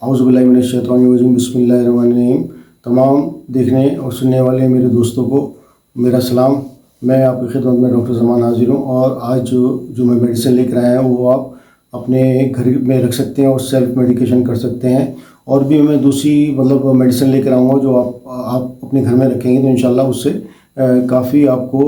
औज़ुबिल्लाहि मिनश्शैतानिर्रजीम बिस्मिल्लाहिर्रहमानिर्रहीम। तमाम देखने और सुनने वाले मेरे दोस्तों को मेरा सलाम। मैं आपकी खिदमत में डॉक्टर ज़मान हाज़िर हूँ और आज जो मैं मेडिसिन लेकर आया हूँ वो आप अपने घर में रख सकते हैं और सेल्फ मेडिकेशन कर सकते हैं। और भी मैं दूसरी मेडिसिन लेकर आऊँगा जो आप अपने घर में रखेंगे तो इंशाल्लाह उससे काफ़ी आपको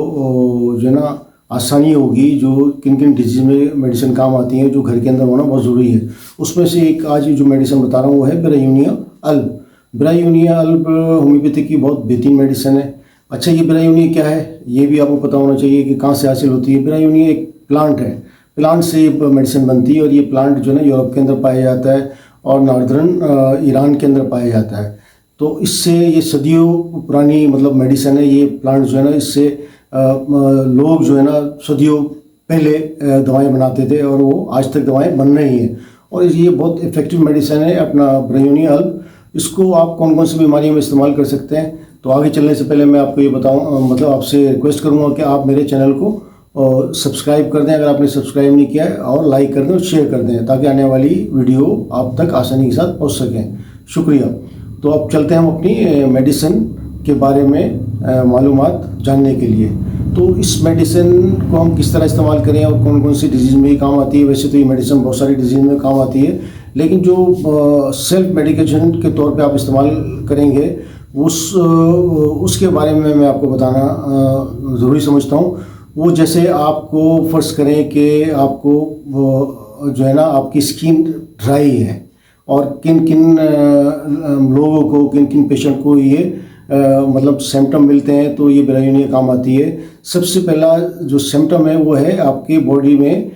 जो है ना आसानी होगी। जो किन किन डिजीज़ में मेडिसिन काम आती हैं जो घर के अंदर होना बहुत ज़रूरी है, उसमें से एक आज जो मेडिसिन बता रहा हूँ वो है ब्रायूनिया अल्ब। ब्रायूनिया अल्ब होम्योपैथी की बहुत बेहतरीन मेडिसिन है। अच्छा, ये ब्रायूनिया क्या है ये भी आपको पता होना चाहिए कि कहाँ से हासिल होती है। ब्रायूनिया एक प्लांट है, प्लांट से मेडिसिन बनती है और ये प्लांट जो है ना यूरोप के अंदर पाया जाता है और नॉर्दर्न ईरान के अंदर पाया जाता है। तो इससे ये सदियों पुरानी मेडिसिन है। ये प्लांट जो है ना इससे लोग जो है ना सदियों पहले दवाएं बनाते थे और वो आज तक दवाएं बन रही हैं और ये बहुत इफ़ेक्टिव मेडिसिन है अपना ब्रायूनिया अल्ब। इसको आप कौन कौन सी बीमारियों में इस्तेमाल कर सकते हैं। तो आगे चलने से पहले मैं आपको ये बताऊँ आपसे रिक्वेस्ट करूँगा कि आप मेरे चैनल को सब्सक्राइब कर दें अगर आपने सब्सक्राइब नहीं किया है, और लाइक कर दें और शेयर कर दें ताकि आने वाली वीडियो आप तक आसानी के साथ पहुँच सकें। शुक्रिया। तो अब चलते हैं हम अपनी मेडिसिन के बारे में मालूमात जानने के लिए। तो इस मेडिसिन को हम किस तरह इस्तेमाल करें और कौन कौन सी डिजीज़ में काम आती है। वैसे तो ये मेडिसिन बहुत सारी डिजीज़ में काम आती है, लेकिन जो सेल्फ मेडिकेशन के तौर पे आप इस्तेमाल करेंगे उसके बारे में मैं आपको बताना ज़रूरी समझता हूँ। वो जैसे आपको फ़र्ज़ करें कि आपको जो है ना आपकी स्किन ड्राई है और किन किन लोगों को किन किन पेशेंट को ये सिम्टम मिलते हैं तो ये ब्रायूनिया काम आती है। सबसे पहला जो सिम्टम है वो है आपकी बॉडी में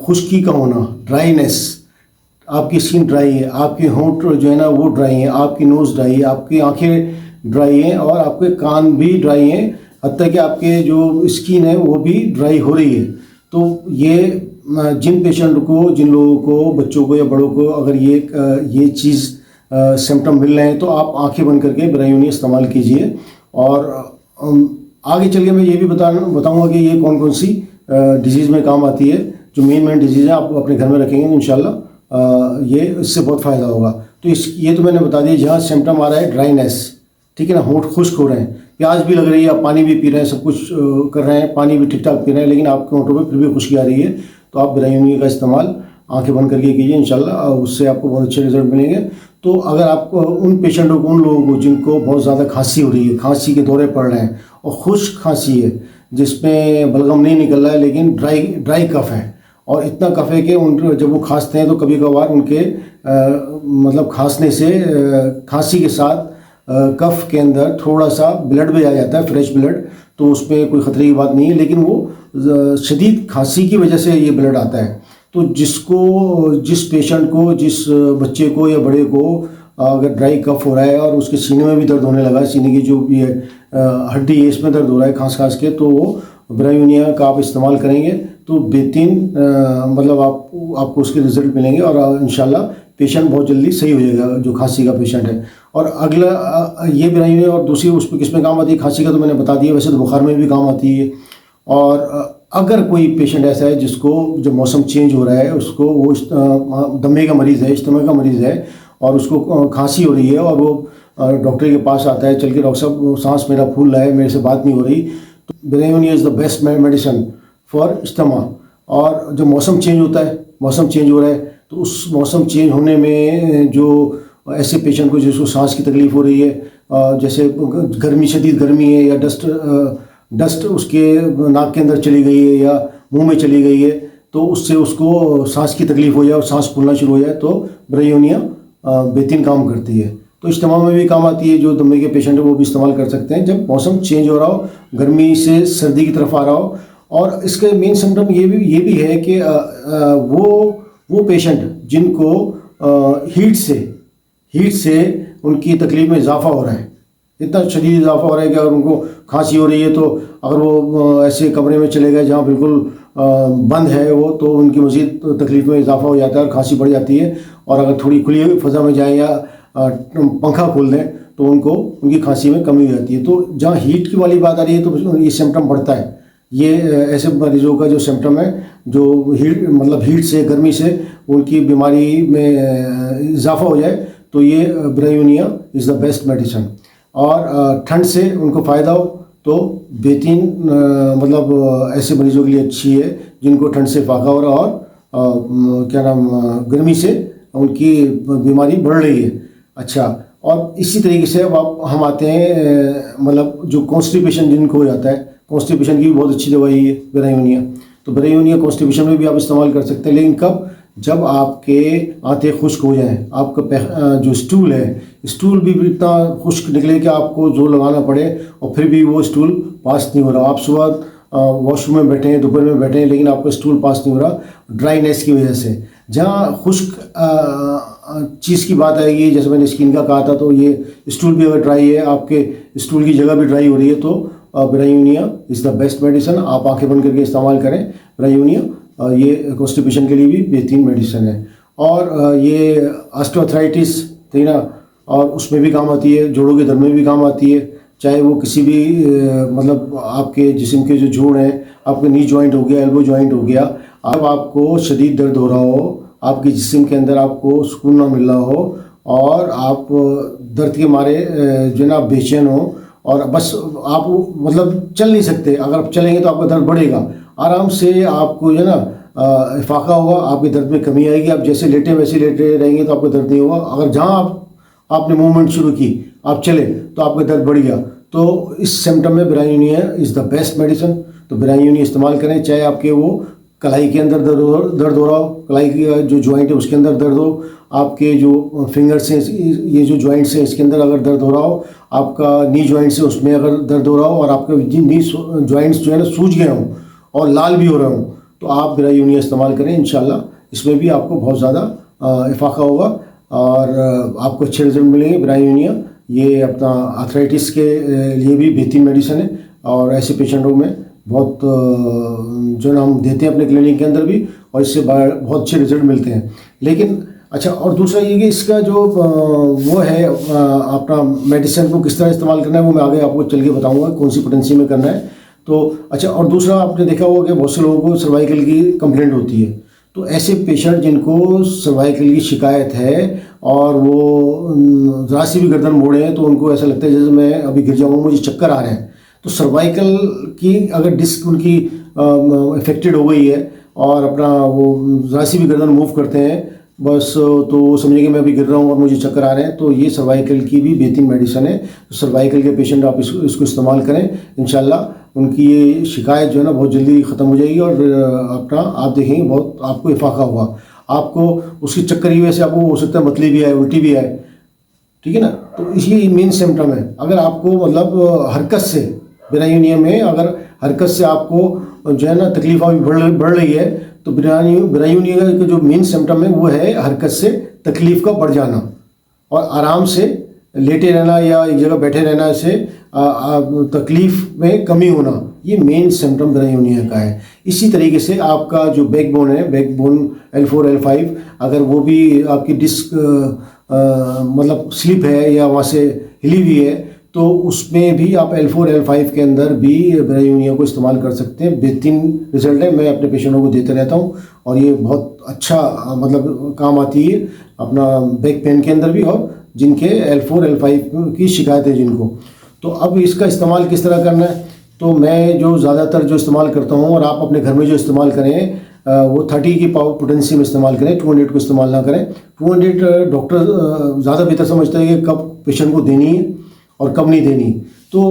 खुश्की का होना, ड्राईनेस। आपकी स्किन ड्राई है, आपके होंठ जो है ना वो ड्राई है, आपकी नोज़ ड्राई है, आपकी आंखें ड्राई हैं और आपके कान भी ड्राई हैं, हत्ता कि आपके जो स्किन है वो भी ड्राई हो रही है। तो ये जिन पेशेंट को, जिन लोगों को, बच्चों को या बड़ों को अगर ये चीज़ सिम्टम मिल रहे हैं तो आप आंखें बंद करके ब्रायूनिया इस्तेमाल कीजिए। और आगे चल के मैं ये भी बताऊंगा कि ये कौन कौन सी डिजीज़ में काम आती है। जो मेन डिजीज़ है आप अपने घर में रखेंगे तो इंशाल्लाह ये इससे बहुत फ़ायदा होगा। तो ये तो मैंने बता दिया जहाँ सिम्टम आ रहा है ड्राइनेस, ठीक है ना, होंठ खुश्क हो रहे हैं, प्यास भी लग रही है, आप पानी भी पी रहे हैं, सब कुछ कर रहे हैं, पानी भी ठीक ठाक पी रहे हैं, लेकिन आपके होंठों में फिर भी खुश्की आ रही है तो आप ब्रायूनिया का इस्तेमाल आंखें बंद करके कीजिए, इंशाल्लाह उससे आपको बहुत अच्छे रिजल्ट मिलेंगे। तो अगर आप उन पेशेंटों को, उन लोगों को जिनको बहुत ज़्यादा खांसी हो रही है, खांसी के दौरे पड़ रहे हैं और खुश्क खांसी है जिसमें बलगम नहीं निकल रहा है लेकिन ड्राई कफ है और इतना कफ है कि जब वो खांसते हैं तो कभी कभार उनके खांसने से खांसी के साथ कफ के अंदर थोड़ा सा ब्लड भी आ जाता है, फ्रेश ब्लड, तो उसमें कोई ख़तरे की बात नहीं है, लेकिन वो शदीद खांसी की वजह से ये ब्लड आता है। तो जिस पेशेंट को, जिस बच्चे को या बड़े को अगर ड्राई कफ हो रहा है और उसके सीने में भी दर्द होने लगा है, सीने की जो भी हड्डी है इसमें दर्द हो रहा है खांस खांस के, तो वो ब्रायूनिया का आप इस्तेमाल करेंगे तो बेहतरीन आपको उसके रिजल्ट मिलेंगे और इंशाल्लाह पेशेंट बहुत जल्दी सही हो जाएगा जो खांसी का पेशेंट है। और अगला ये ब्रायूनिया और दूसरी उस पर किस में काम आती है, खांसी का तो मैंने बता दिया, वैसे तो बुखार में भी काम आती है। और अगर कोई पेशेंट ऐसा है जिसको जब मौसम चेंज हो रहा है, उसको वो दमे का मरीज़ है, इस्तेमा का मरीज़ है और उसको खांसी हो रही है और वो डॉक्टर के पास आता है, चल के डॉक्टर साहब सांस मेरा फूल रहा है, मेरे से बात नहीं हो रही, तो bryonia is the best medicine for इस्तेमा। और जब मौसम चेंज होता है, मौसम चेंज हो रहा है तो उस मौसम चेंज होने में जो ऐसे पेशेंट को जिसको सांस की तकलीफ़ हो रही है, जैसे गर्मी, शदीद गर्मी है या डस्ट उसके नाक के अंदर चली गई है या मुंह में चली गई है, तो उससे उसको सांस की तकलीफ़ हो जाए और सांस फूलना शुरू हो जाए तो ब्रायूनिया बेहतरीन काम करती है। तो इस्तेमाल में भी काम आती है, जो दमे के पेशेंट है वो भी इस्तेमाल कर सकते हैं जब मौसम चेंज हो रहा हो, गर्मी से सर्दी की तरफ आ रहा हो। और इसके मेन सिम्टम ये भी है कि वो पेशेंट जिनको हीट से उनकी तकलीफ़ में इजाफा हो रहा है, इतना शदीद इजाफा हो रहा है कि अगर उनको खांसी हो रही है तो अगर वो ऐसे कमरे में चले गए जहाँ बिल्कुल बंद है वो, तो उनकी मज़ीद तकलीफ़ में इजाफा हो जाता है और खांसी बढ़ जाती है। और अगर थोड़ी खुली फ़ज़ा में जाएँ या पंखा खोल दें तो उनकी खांसी में कमी हो जाती है। तो जहाँ हीट की वाली बात आ रही है तो ये सिम्टम बढ़ता है, ये ऐसे मरीजों का जो सिम्टम है, जो हीट से, गर्मी से उनकी बीमारी में इजाफा हो जाए, तो ये bryonia is the best medicine. और ठंड से उनको फ़ायदा हो तो बेहतरीन मतलब ऐसे मरीजों के लिए अच्छी है जिनको ठंड से फाका हो रहा और क्या नाम गर्मी से उनकी बीमारी बढ़ रही है। अच्छा, और इसी तरीके से अब हम आते हैं मतलब जो कॉन्स्टिपेशन जिनको हो जाता है, कॉन्स्टिपेशन की भी बहुत अच्छी दवाई है ब्रायोनिया। तो ब्रायोनिया कॉन्स्टिपेशन में भी आप इस्तेमाल कर सकते हैं, लेकिन कब? जब आपके आंतें खुश्क हो जाएं, आपका जो स्टूल है, स्टूल भी इतना खुश्क निकले कि आपको जोर लगाना पड़े और फिर भी वो स्टूल पास नहीं हो रहा। आप सुबह वॉशरूम में बैठे हैं, दोपहर में बैठे हैं, लेकिन आपका स्टूल पास नहीं हो रहा ड्राईनेस की वजह से। जहाँ खुश्क चीज़ की बात आएगी, जैसे मैंने स्किन का कहा था, तो ये स्टूल भी अगर ड्राई है, आपके स्टूल की जगह भी ड्राई हो रही है, तो bryonia is the best medicine. आप आंखें बंद करके इस्तेमाल करें ब्रायोनिया। ये कॉन्स्टिपेशन के लिए भी बेहतरीन मेडिसिन है। और ये ऑस्टियोआर्थराइटिस थी ना, और उसमें भी काम आती है, जोड़ों के दर्द में भी काम आती है। चाहे वो किसी भी मतलब आपके जिस्म के जो जोड़ हैं, आपके नी जॉइंट हो गया, एल्बो जॉइंट हो गया, अब आपको शदीद दर्द हो रहा हो, आपके जिस्म के अंदर आपको सुकून ना मिल रहा हो और आप दर्द के मारे जो है ना बेचैन हो और बस आप मतलब चल नहीं सकते, अगर आप चलेंगे तो आपका दर्द बढ़ेगा। आराम से आपको जो है ना इफाका होगा, आपके दर्द में कमी आएगी। आप जैसे लेटे वैसे लेटे रहेंगे तो आपको दर्द नहीं होगा। अगर जहाँ आपने मूवमेंट शुरू की, आप चले, तो आपका दर्द बढ़ गया। तो इस सिम्टम में bryonia is the best medicine. तो ब्रायोनिया इस्तेमाल करें, चाहे आपके वो कलाई के अंदर दर्द हो रहा हो, कलाई की जो जॉइंट है उसके अंदर दर्द हो, आपके जो फिंगर्स हैं, ये जो जॉइंट्स हैं इसके अंदर अगर दर्द हो रहा हो, आपका नी जॉइंट्स है उसमें अगर दर्द हो रहा हो और आपके नी जॉइंट्स जो है ना सूज गए हों और लाल भी हो रहे हों, तो आप ब्रायोनिया इस्तेमाल करें। इंशाल्लाह इसमें भी आपको बहुत ज़्यादा इफाका होगा और आपको अच्छे रिजल्ट मिलेंगे। ब्रायोनिया ये अपना आर्थराइटिस के लिए भी बेहतरीन मेडिसिन है और ऐसे पेशेंटों में बहुत जो ना हम देते हैं अपने क्लिनिक के अंदर भी, और इससे बहुत अच्छे रिजल्ट मिलते हैं। लेकिन अच्छा, और दूसरा ये कि इसका जो वो है अपना मेडिसिन को किस तरह इस्तेमाल करना है, वो मैं आगे आपको चल के बताऊँगा कौन सी पोटेंसी में करना है। तो अच्छा, और दूसरा आपने देखा होगा कि बहुत से लोगों को सर्वाइकल की कंप्लेंट होती है। तो ऐसे पेशेंट जिनको सर्वाइकल की शिकायत है और वो ज़रा सी भी गर्दन मोड़े हैं तो उनको ऐसा लगता है जैसे मैं अभी गिर जाऊँगा, मुझे चक्कर आ रहे हैं। तो सर्वाइकल की अगर डिस्क उनकी इफेक्टेड हो गई है और अपना वो ज़रा सी भी गर्दन मूव करते हैं बस, तो समझिए मैं अभी गिर रहा हूँ और मुझे चक्कर आ रहे हैं, तो ये सर्वाइकल की भी बेहतरीन मेडिसिन है। तो सर्वाइकल के पेशेंट आप इसको इस्तेमाल करें, इंशाल्लाह उनकी ये शिकायत जो है ना बहुत जल्दी ख़त्म हो जाएगी और अपना आप देखेंगे बहुत आपको इफाका होगा। आपको उसकी चक्कर की वजह से आपको हो सकता है मतली भी आए, उल्टी भी आए, ठीक है ना। तो इसी मेन सिम्टम है। अगर आपको मतलब हरकत से ब्रायोनिया में अगर हरकत से आपको जो है ना तकलीफ अभी बढ़ रही है, तो ब्रायोनिया का जो मेन सिम्टम है वो है हरकत से तकलीफ का बढ़ जाना और आराम से लेटे रहना या एक जगह बैठे रहना से तकलीफ में कमी होना, ये मेन सिम्टम ब्रायोनिया का है। इसी तरीके से आपका जो बैकबोन है, बैकबोन L4 L5, अगर वो भी आपकी डिस्क मतलब स्लिप है या वहाँ से हिली हुई है, तो उसमें भी आप L4 L5 के अंदर भी ब्रायोनिया को इस्तेमाल कर सकते हैं। बेहतरीन रिजल्ट है, मैं अपने पेशेंटों को देते रहता हूँ और ये बहुत अच्छा मतलब काम आती है अपना बैक पेन के अंदर भी और जिनके L4 L5 की शिकायत है जिनको। तो अब इसका इस्तेमाल किस तरह करना है, तो मैं जो ज़्यादातर जो इस्तेमाल करता हूँ और आप अपने घर में जो इस्तेमाल करें वो 30 की पावर पोटेंसी में इस्तेमाल करें, 200 को इस्तेमाल ना करें। 200 डॉक्टर ज़्यादा बेहतर समझता है कि कब पेशेंट को देनी है और कब नहीं देनी। तो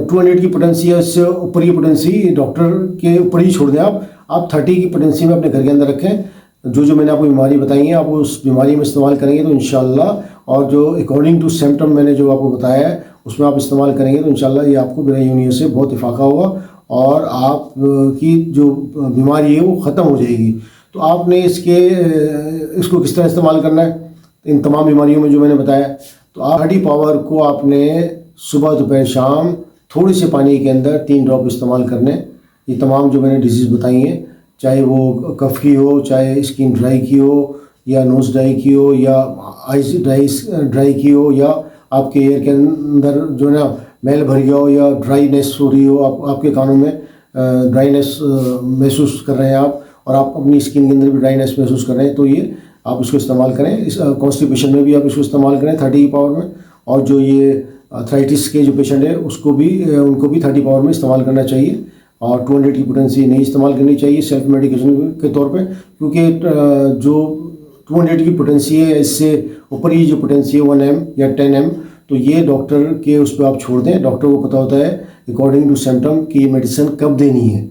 200 की पोटेंसी या इससे ऊपर की पोटेंसी डॉक्टर के ऊपर ही छोड़ दें। आप 30 की पोटेंसी में अपने घर के अंदर रखें। जो मैंने आपको बीमारी बताई है आप उस बीमारी में इस्तेमाल करेंगे तो इंशाल्लाह, और जो अकॉर्डिंग टू सिम्टम मैंने जो आपको बताया है उसमें आप इस्तेमाल करेंगे तो इंशाल्लाह ये आपको ब्रायोनिया से बहुत इफाका होगा और आप की जो बीमारी है वो ख़त्म हो जाएगी। तो आपने इसको किस तरह इस्तेमाल करना है इन तमाम बीमारियों में जो मैंने बताया, तो 30 पावर को आपने सुबह दोपहर शाम थोड़े से पानी के अंदर 3 ड्रॉप इस्तेमाल करने। ये तमाम जो मैंने डिजीज़ बताई हैं, चाहे वो कफ की हो, चाहे स्किन ड्राई की हो या नोज़ ड्राई की हो या आइज ड्राई की हो या आपके एयर के अंदर जो है ना मैल भर गया हो या ड्राईनेस हो रही हो आपके कानों में, ड्राइनेस महसूस कर रहे हैं आप, और आप अपनी स्किन के अंदर भी ड्राइनेस महसूस कर रहे हैं, तो ये आप इसको इस्तेमाल करें। इस कॉन्स्टिपेशन में भी आप इसको इस्तेमाल करें 30 की पावर में। और जो ये आर्थराइटिस के जो पेशेंट है उनको भी 30 पावर में इस्तेमाल करना चाहिए, और 200 की पोटेंसी नहीं इस्तेमाल करनी चाहिए सेल्फ मेडिकेशन के तौर पे, क्योंकि जो 200 की पोटेंसी है, इससे ऊपर ही जो पोटेंसी है 1 m या 10 m, तो ये डॉक्टर के उस पर आप छोड़ दें। डॉक्टर को पता होता है अकॉर्डिंग टू सिम्टम कि ये मेडिसिन कब देनी है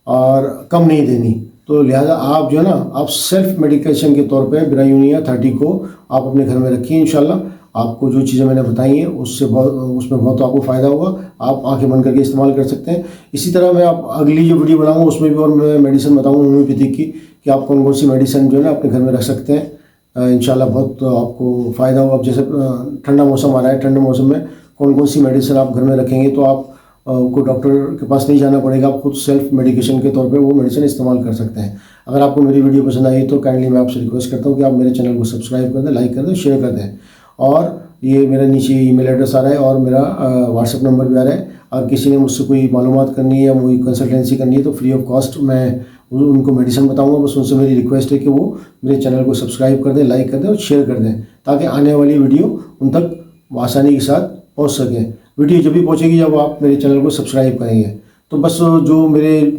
और कब नहीं देनी। तो लिहाजा आप जो है ना, आप सेल्फ मेडिकेशन के तौर पे ब्रायूनिया 30 को आप अपने घर में रखिए। इंशाल्लाह आपको जो चीज़ें मैंने बताई हैं उसमें बहुत आपको फ़ायदा होगा। आप आंखें बंद करके इस्तेमाल कर सकते हैं। इसी तरह मैं आप अगली जो वीडियो बनाऊंगा उसमें भी और मैं मेडिसिन बताऊंगा होम्योपैथिक की, कि आप कौन कौन सी मेडिसिन जो है ना अपने घर में रख सकते हैं। इंशाल्लाह बहुत आपको फ़ायदा होगा। अब जैसे ठंडा मौसम आ रहा है, ठंडे मौसम में कौन कौन सी मेडिसिन आप घर में रखेंगे तो आप को डॉक्टर के पास नहीं जाना पड़ेगा, आप खुद सेल्फ मेडिकेशन के तौर पे वो मेडिसिन इस्तेमाल कर सकते हैं। अगर आपको मेरी वीडियो पसंद आई तो काइंडली मैं आपसे रिक्वेस्ट करता हूँ कि आप मेरे चैनल को सब्सक्राइब कर दें, लाइक कर दें, शेयर कर दें। और ये मेरा नीचे ईमेल एड्रेस आ रहा है और मेरा व्हाट्सएप नंबर भी आ रहा है। अगर किसी ने मुझसे कोई मालूमात करनी है या कोई कंसल्टेंसी करनी है तो फ्री ऑफ कॉस्ट मैं उनको मेडिसिन बताऊँगा। बस उनसे मेरी रिक्वेस्ट है कि वो मेरे चैनल को सब्सक्राइब कर दें, लाइक कर दें और शेयर कर दें, ताकि आने वाली वीडियो उन तक आसानी के साथ पहुँच सके। वीडियो जब भी पहुँचेगी जब आप मेरे चैनल को सब्सक्राइब करेंगे। तो बस जो मेरे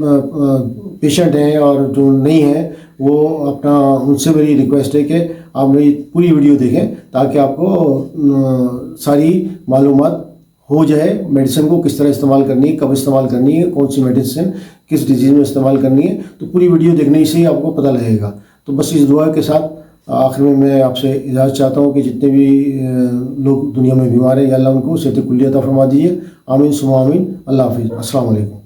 पेशेंट हैं और जो नहीं हैं वो अपना, उनसे मेरी रिक्वेस्ट है कि आप मेरी पूरी वीडियो देखें, ताकि आपको सारी मालूमात हो जाए मेडिसिन को किस तरह इस्तेमाल करनी है, कब इस्तेमाल करनी है, कौन सी मेडिसिन किस डिजीज़ में इस्तेमाल करनी है। तो पूरी वीडियो देखने से ही आपको पता लगेगा। तो बस इस दुआ के साथ आखिर में मैं आपसे इजाज़त चाहता हूँ कि जितने भी लोग दुनिया में बीमार हैं, या अल्लाह उनको सेहत कुल्ली अता फरमा दीजिए। आमीन सुम्मा आमीन। अल्लाह हाफिज़। अस्सलाम वालेकुम।